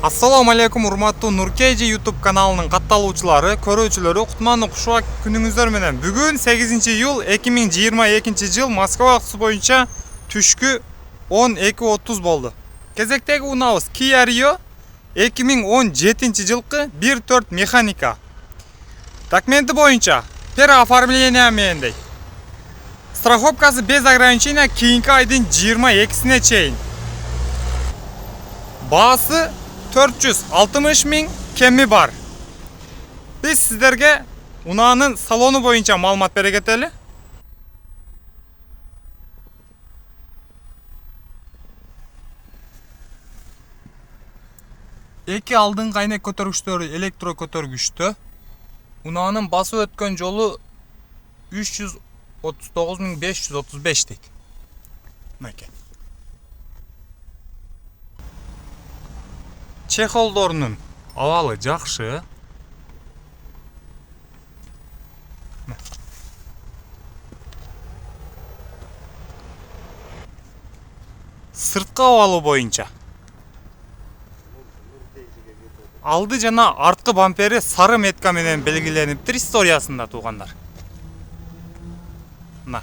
Assalamu alaikum урматтуу Nurkeji YouTube kanalının катталуучулары, көрүүчүлөрү, кутмандуу кушубак күнүңүздөр менен. Бүгүн 8-iyul 2022 Москва убакыты боюнча түшкү 12:30 болду. Кезектеги унаабыз Kia Rio 2017-жылкы 1.4 механика. Документи боюнча перооформление менен дейт. Страховкасы без ограничения кийинки айдын 22-сине чейин. Baası 460 ming, kemi бар. Biz sizlerge unaanın salonu boyunca malumat bere keteli. Эки алдын кайнек көтөргүчтөрү электро көтөргүчтө. Унаанын басып өткөн жолу 339.535 дейт. Мынакей. Чехолдорунун абалы жакшы. Сырткы абалы боюнча алды жана арткы бампери сары метка менен белгилениптир историясында туугандар. Мына.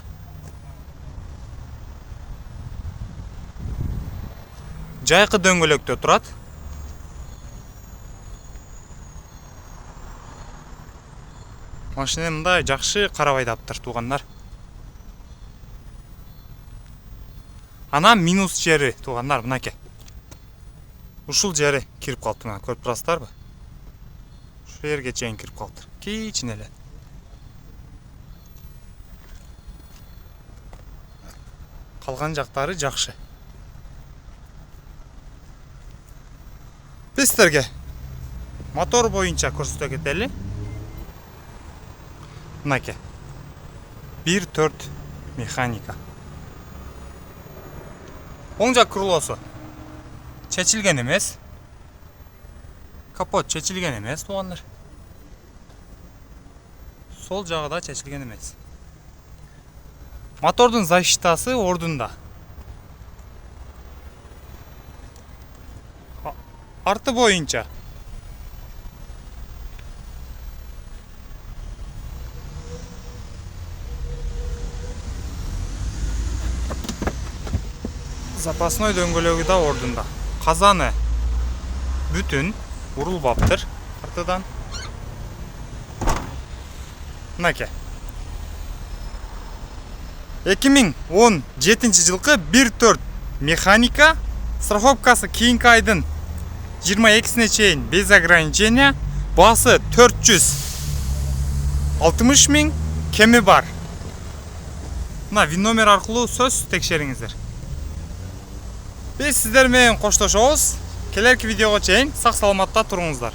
Жайкы дөңгөлөктө турат. Машина мындай жакшы карабайдаптыр туугандар. Ана минус жери туугандар, мынакей. Ушул жери кирип калыптыр, мына көрүп турасыздарбы? Ушу жерге чейин кирип калыптыр. Кичине эле. Калган жактары жакшы. Биз силерге мотор боюнча көрсөтө кетели. Мынакей. 1.4 механика. Оң жак крылосу чечилген эмес. Капот чечилген эмес туугандар. Сол жагы да чечилген эмес. Мотордун защитасы ордунда. Арты боюнча запасной дөңгөлөгү да ордунда. Казаны бүтүн, урулбаптыр артыдан. Мынакей. 2017-жылкы 1.4 механика, страховкасы кийинки айдын 22-сине чейин без ограничения, басы 460 ming, kemi бар. Мына вин номер аркылуу сөз текшериңиздер. Biz sizler менен коштошобуз. Келерки видеого чейин сак саламатта туруңуздар.